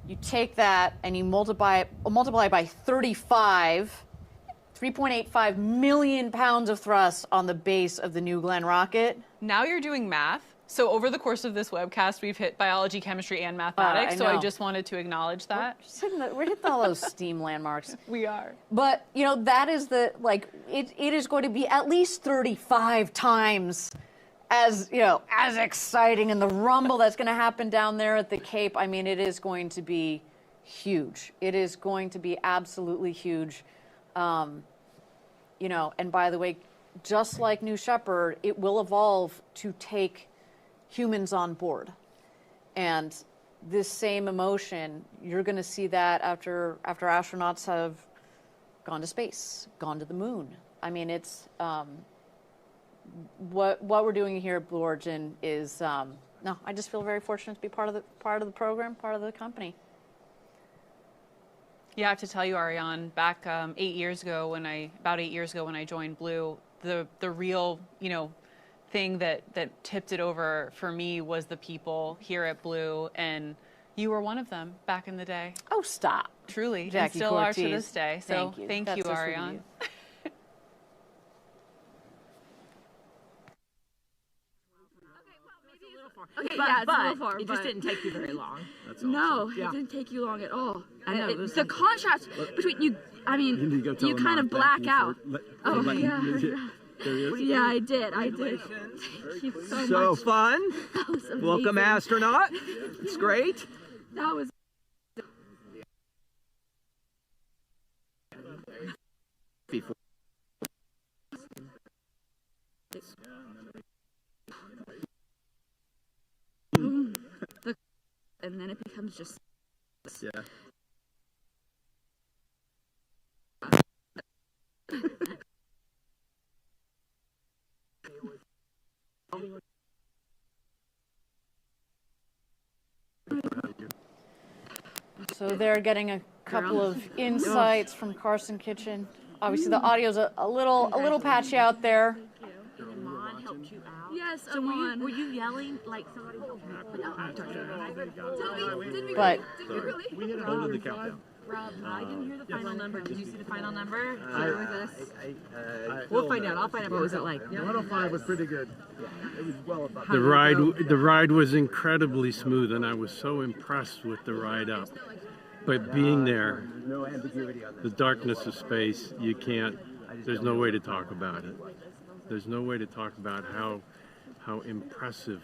You take that and you multiply by 35, 3.85 million pounds of thrust on the base of the New Glenn rocket. Now you're doing math. So over the course of this webcast, we've hit biology, chemistry, and mathematics. So I just wanted to acknowledge that. We're hitting all those STEAM landmarks. We are. But, you know, that is it is going to be at least 35 times as, you know, as exciting, and the rumble that's going to happen down there at the Cape. I mean, it is going to be huge. It is going to be absolutely huge. You know, and by the way, just like New Shepard, it will evolve to take humans on board. And this same emotion, you're going to see that after astronauts have gone to space, gone to the moon. I mean, it's what we're doing here at Blue Origin is no. I just feel very fortunate to be part of the program, part of the company. Yeah, I have to tell you, Ariane, back about 8 years ago when I joined Blue, the real, you know, thing that tipped it over for me was the people here at Blue, and you were one of them back in the day. Oh, stop. Truly, Jackie and still Cortez. are to this day. So thank you, so Ariane. Okay, but it just didn't take you very long. That's awesome. No, it didn't take you long at all. I know. The contrast between you, I mean, you kind of black out. Oh, yeah. Yeah, I did. Thank you so much. Fun. That was amazing. Welcome, astronaut. It's great. That was. Before. And then it becomes just. Yeah. So they're getting a couple of insights from Karsen Kitchen. Obviously, the audio's a little patchy out there. Eiman helped you out. Yes, so were you yelling like somebody? But Did we really? We hit it over the countdown. Rob, I didn't hear the final number. Did you see the final number? Share with us. We'll find out. I'll find out. What was it like? 105 was pretty good. It was well above. The ride was incredibly smooth, and I was so impressed with the ride up. But being there, No ambiguity on that. the darkness of space, you can't. There's no way to talk about it. There's no way to talk about how impressive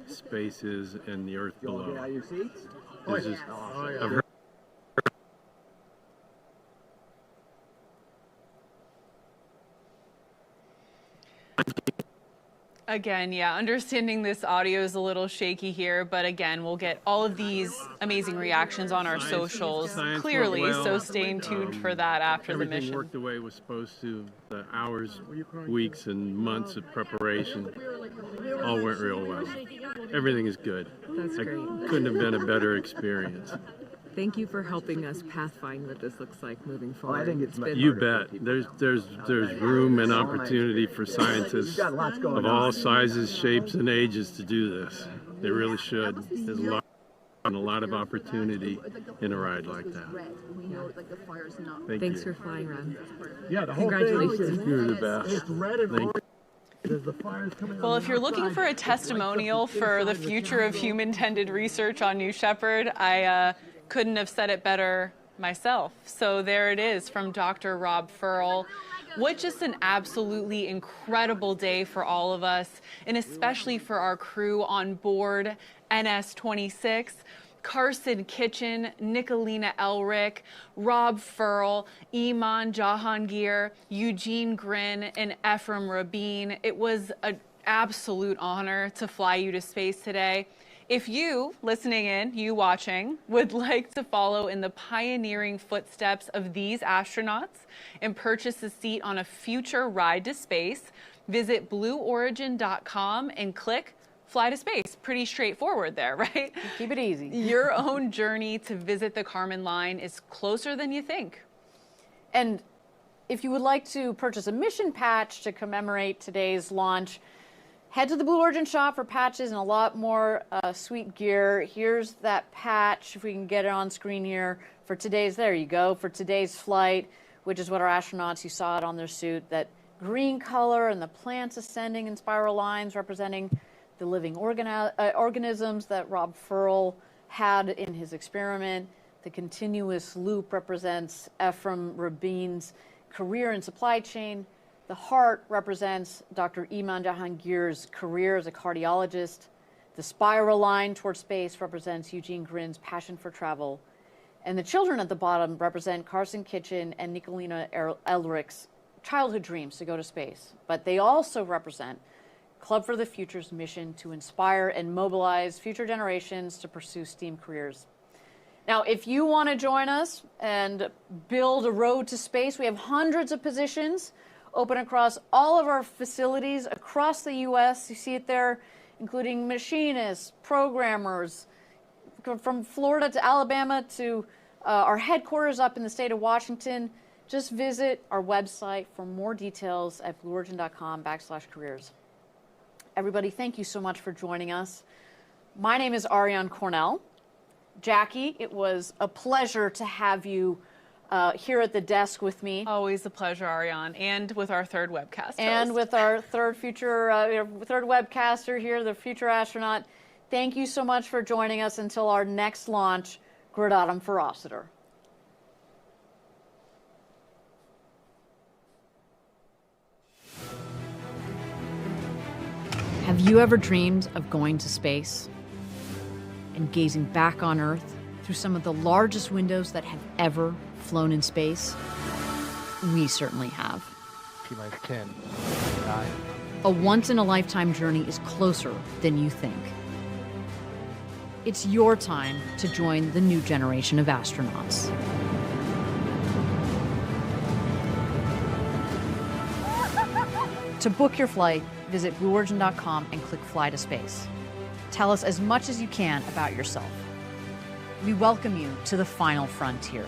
space is and the Earth You all get below. out of your seats? This is- Oh, yeah. I've heard Again, yeah, understanding this audio is a little shaky here, but again, we'll get all of these amazing reactions on our socials science clearly, went well. so stay tuned for that after the everything mission. worked the way it was supposed to. The hours, weeks, and months of preparation all went real well. Everything is good. That's I great. couldn't have been a better experience. Thank you for helping us pathfind what this looks like moving forward. I think it's been You bet. There's room and opportunity for scientists You've got lots going of all sizes, shapes, and ages to do this. They really should. There's a lot of opportunity in a ride like that. Thanks you. for flying, Ron. Yeah, the whole Congratulations. thing. You're the best. It's red and Thank orange. There's the fires coming Well, on if the you're looking outside. for a testimonial for the future of human-tended research on New Shepard, I couldn't have said it better myself. So there it is from Dr. Rob Ferl. What just an absolutely incredible day for all of us, and especially for our crew on board NS-26. Karsen Kitchen, Nicolina Elrick, Rob Ferl, Eiman Jahangir, Eugene Grin, and Ephraim Rabin. It was an absolute honor to fly you to space today. If you, listening in, you watching, would like to follow in the pioneering footsteps of these astronauts and purchase a seat on a future ride to space, visit blueorigin.com and click Fly to Space. Pretty straightforward there, right? keep it easy. Your own journey to visit the Kármán line is closer than you think. And if you would like to purchase a mission patch to commemorate today's launch, head to the Blue Origin shop for patches and a lot more sweet gear. Here's that patch, if we can get it on screen here, for today's, there you go, for today's flight, which is what our astronauts, you saw it on their suit, that green color and the plants ascending in spiral lines representing the living organisms that Rob Ferl had in his experiment. The continuous loop represents Ephraim Rabin's career in supply chain. The heart represents Dr. Eiman Jahangir's career as a cardiologist. The spiral line towards space represents Eugene Grin's passion for travel. And the children at the bottom represent Karsen Kitchen and Nicolina Elrick's childhood dreams to go to space. But they also represent Club for the Future's mission to inspire and mobilize future generations to pursue STEAM careers. Now, if you want to join us and build a road to space, we have hundreds of positions open across all of our facilities across the U.S. You see it there, including machinists, programmers, from Florida to Alabama to our headquarters up in the state of Washington. Just visit our website for more details at blueorigin.com/careers. Everybody, thank you so much for joining us. My name is Ariane Cornell. Jackie, it was a pleasure to have you here at the desk with me. Always a pleasure, Ariane, and with our third webcast And host. with our third webcaster here, the future astronaut. Thank you so much for joining us until our next launch, Gradatum Ferociter. Have you ever dreamed of going to space and gazing back on Earth through some of the largest windows that have ever flown in space? We certainly have. T-minus 10, 9. A once-in-a-lifetime journey is closer than you think. It's your time to join the new generation of astronauts. To book your flight, visit blueorigin.com and click Fly to Space. Tell us as much as you can about yourself. We welcome you to the final frontier.